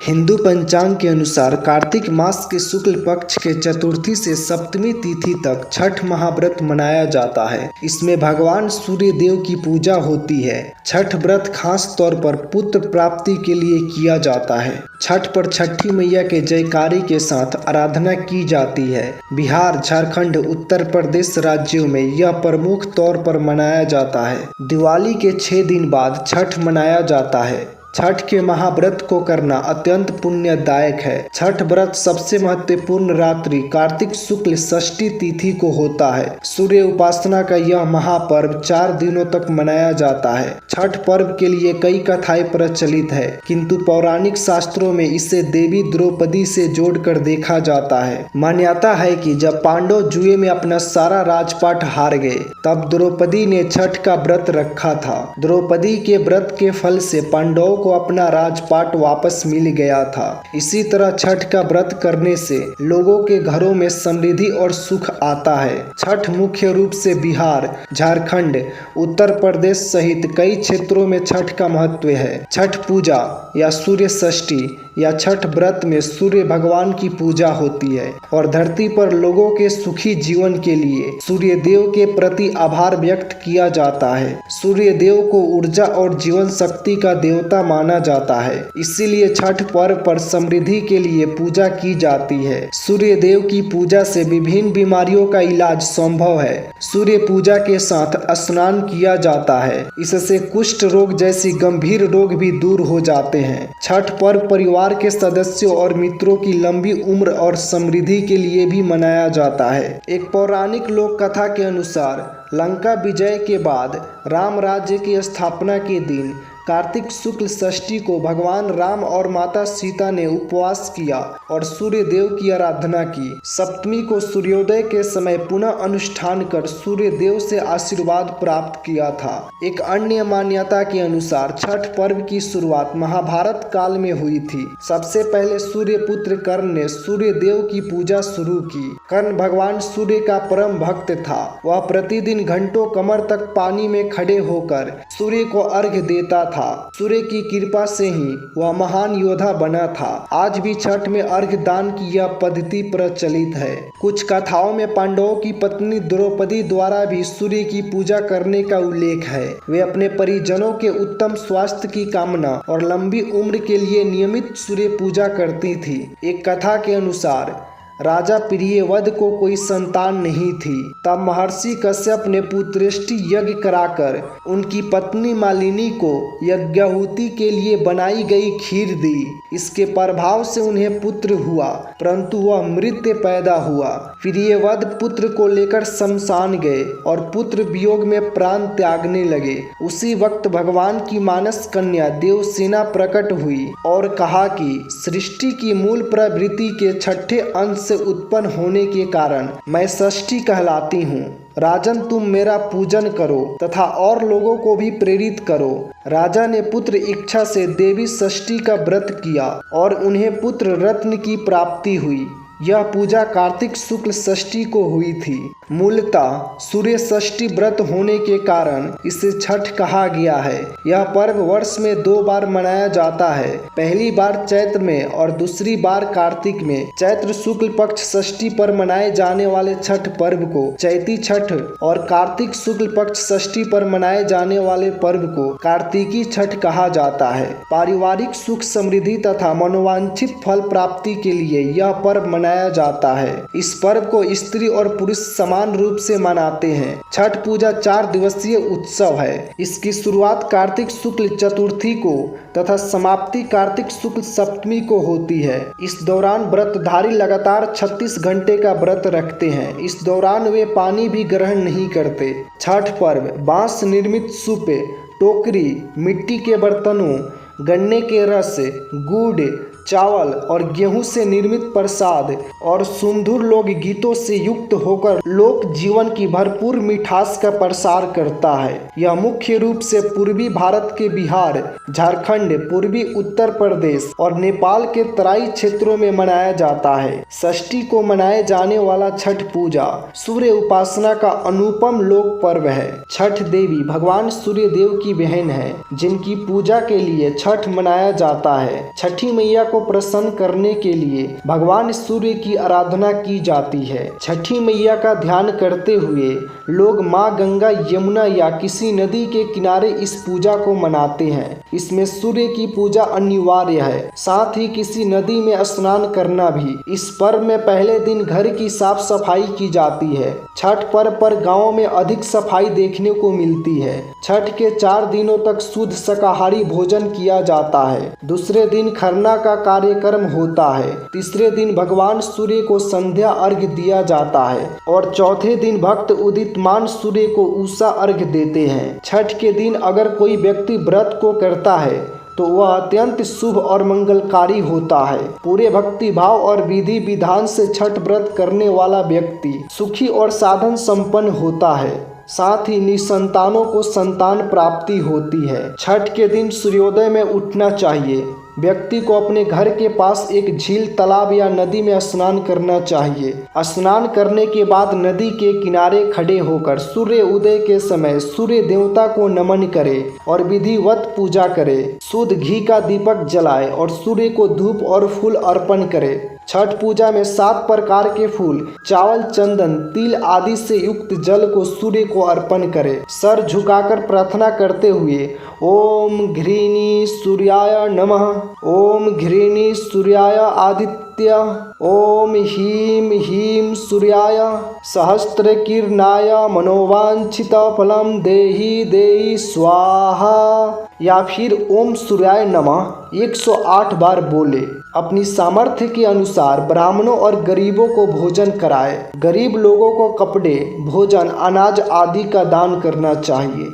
हिंदू पंचांग के अनुसार कार्तिक मास के शुक्ल पक्ष के चतुर्थी से सप्तमी तिथि तक छठ महाव्रत मनाया जाता है। इसमें भगवान सूर्य देव की पूजा होती है। छठ व्रत खास तौर पर पुत्र प्राप्ति के लिए किया जाता है। छठ पर छठी मैया के जयकारी के साथ आराधना की जाती है। बिहार, झारखंड, उत्तर प्रदेश राज्यों में यह प्रमुख तौर पर मनाया जाता है। दिवाली के 6 दिन बाद छठ मनाया जाता है। छठ के महाव्रत को करना अत्यंत पुण्यदायक है। छठ व्रत सबसे महत्वपूर्ण रात्रि कार्तिक शुक्ल षष्ठी तिथि को होता है। सूर्य उपासना का यह महापर्व 4 दिनों तक मनाया जाता है। छठ पर्व के लिए कई कथाएं प्रचलित है, किंतु पौराणिक शास्त्रों में इसे देवी द्रौपदी से जोड़कर देखा जाता है। मान्यता है कि जब पांडव जुए में अपना सारा राजपाट हार गए, तब द्रौपदी ने छठ का व्रत रखा था। द्रौपदी के व्रत के फल से पांडवों को अपना राजपाट वापस मिल गया था। इसी तरह छठ का व्रत करने से लोगों के घरों में समृद्धि और सुख आता है। छठ मुख्य रूप से बिहार, झारखंड, उत्तर प्रदेश सहित कई क्षेत्रों में छठ का महत्व है। छठ पूजा या सूर्य षष्ठी या छठ व्रत में सूर्य भगवान की पूजा होती है और धरती पर लोगों के सुखी जीवन के लिए सूर्य देव के प्रति आभार व्यक्त किया जाता है। सूर्य देव को ऊर्जा और जीवन शक्ति का देवता माना जाता है, इसीलिए छठ पर्व पर समृद्धि के लिए पूजा की जाती है। सूर्य देव की पूजा से विभिन्न बीमारियों का इलाज संभव है। सूर्य पूजा के साथ स्नान किया जाता है, इससे कुष्ठ रोग जैसी गंभीर रोग भी दूर हो जाते हैं। छठ पर्व परिवार के सदस्यों और मित्रों की लंबी उम्र और समृद्धि के लिए भी मनाया जाता है। एक पौराणिक लोक कथा के अनुसार लंका विजय के बाद राम राज्य की स्थापना के दिन कार्तिक शुक्ल षष्ठी को भगवान राम और माता सीता ने उपवास किया और सूर्य देव की आराधना की। सप्तमी को सूर्योदय के समय पुनः अनुष्ठान कर सूर्य देव से आशीर्वाद प्राप्त किया था। एक अन्य मान्यता के अनुसार छठ पर्व की शुरुआत महाभारत काल में हुई थी। सबसे पहले सूर्य पुत्र कर्ण ने सूर्य देव की पूजा शुरू की। कर्ण भगवान सूर्य का परम भक्त था। वह प्रतिदिन घंटों कमर तक पानी में खड़े होकर सूर्य को अर्घ्य देता था। सूर्य की कृपा से ही वह महान योद्धा बना था। आज भी छठ में अर्घ्य दान की यह पद्धति प्रचलित है। कुछ कथाओं में पांडवों की पत्नी द्रौपदी द्वारा भी सूर्य की पूजा करने का उल्लेख है। वे अपने परिजनों के उत्तम स्वास्थ्य की कामना और लंबी उम्र के लिए नियमित सूर्य पूजा करती थी। एक कथा के अनुसार राजा प्रियव्रत को कोई संतान नहीं थी। तब महर्षि कश्यप ने पुत्रेष्टि यज्ञ कराकर उनकी पत्नी मालिनी को यज्ञाहुति के लिए बनाई गई खीर दी। इसके प्रभाव से उन्हें पुत्र हुआ, परंतु वह मृत पैदा हुआ। प्रियव्रत पुत्र को लेकर शमशान गए और पुत्र वियोग में प्राण त्यागने लगे। उसी वक्त भगवान की मानस कन्या देवसेना प्रकट हुई और कहा कि सृष्टि की मूल प्रवृत्ति के छठे अंश से उत्पन्न होने के कारण मैं षष्ठी कहलाती हूँ। राजन, तुम मेरा पूजन करो तथा और लोगों को भी प्रेरित करो। राजा ने पुत्र इच्छा से देवी षष्ठी का व्रत किया और उन्हें पुत्र रत्न की प्राप्ति हुई। यह पूजा कार्तिक शुक्ल षष्ठी को हुई थी। मूलतः सूर्य षष्ठी व्रत होने के कारण इसे छठ कहा गया है। यह पर्व वर्ष में 2 बार मनाया जाता है, पहली बार चैत्र में और दूसरी बार कार्तिक में। चैत्र शुक्ल पक्ष षष्ठी पर मनाए जाने वाले छठ पर्व को चैती छठ और कार्तिक शुक्ल पक्ष षष्ठी पर मनाए जाने वाले पर्व को कार्तिकी छठ कहा जाता है। पारिवारिक सुख समृद्धि तथा मनोवांछित फल प्राप्ति के लिए यह पर्व मनाया जाता है। इस पर्व को स्त्री और पुरुष समान रूप से मनाते हैं। छठ पूजा 4 दिवसीय उत्सव है। इसकी शुरुआत कार्तिक शुक्ल चतुर्थी को तथा समाप्ति कार्तिक शुक्ल सप्तमी को होती है। इस दौरान व्रतधारी लगातार 36 घंटे का व्रत रखते हैं। इस दौरान वे पानी भी ग्रहण नहीं करते। छठ पर्व बांस निर्मित सूपे, टोकरी, मिट्टी के बर्तनों, गन्ने के रस, गुड़, चावल और गेहूं से निर्मित प्रसाद और सुमधुर लोक गीतों से युक्त होकर लोक जीवन की भरपूर मिठास का प्रसार करता है। यह मुख्य रूप से पूर्वी भारत के बिहार, झारखंड, पूर्वी उत्तर प्रदेश और नेपाल के तराई क्षेत्रों में मनाया जाता है। षष्ठी को मनाए जाने वाला छठ पूजा सूर्य उपासना का अनुपम लोक पर्व है। छठ देवी भगवान सूर्य देव की बहन है, जिनकी पूजा के लिए छठ छठ मनाया जाता है। छठी मैया को प्रसन्न करने के लिए भगवान सूर्य की आराधना की जाती है। छठी मैया का ध्यान करते हुए लोग माँ गंगा, यमुना या किसी नदी के किनारे इस पूजा को मनाते हैं। इसमें सूर्य की पूजा अनिवार्य है, साथ ही किसी नदी में स्नान करना भी। इस पर्व में पहले दिन घर की साफ सफाई की जाती है। छठ पर्व पर गाँव में अधिक सफाई देखने को मिलती है। छठ के 4 दिनों तक शुद्ध शाकाहारी भोजन किया जाता है। दूसरे दिन खरना का कार्यक्रम होता है। तीसरे दिन भगवान सूर्य को संध्या अर्घ्य दिया जाता है और चौथे दिन भक्त उदितमान सूर्य को उषा अर्घ्य देते हैं। छठ के दिन अगर कोई व्यक्ति व्रत को करता है तो वह अत्यंत शुभ और मंगलकारी होता है। पूरे भक्ति भाव और विधि विधान से छठ व्रत करने वाला व्यक्ति सुखी और साधन संपन्न होता है। साथ ही निसंतानों को संतान प्राप्ति होती है। छठ के दिन सूर्योदय में उठना चाहिए। व्यक्ति को अपने घर के पास एक झील, तालाब या नदी में स्नान करना चाहिए। स्नान करने के बाद नदी के किनारे खड़े होकर सूर्य उदय के समय सूर्य देवता को नमन करे और विधिवत पूजा करे। शुद्ध घी का दीपक जलाए और सूर्य को धूप और फूल अर्पण करे। छठ पूजा में 7 प्रकार के फूल, चावल, चंदन, तिल आदि से युक्त जल को सूर्य को अर्पण करें। सर झुकाकर प्रार्थना करते हुए ओम घृणी सूर्याय नमः, ओम घृणी सूर्याय आदित्य, ओम ह्रीं ह्रीं सूर्याय सहस्त्र किरणाय मनोवांछित फलम देहि देहि स्वाहा, या फिर ओम सूर्याय नमः 108 बार बोले। अपनी सामर्थ्य के अनुसार ब्राह्मणों और गरीबों को भोजन कराए। गरीब लोगों को कपड़े, भोजन, अनाज आदि का दान करना चाहिए।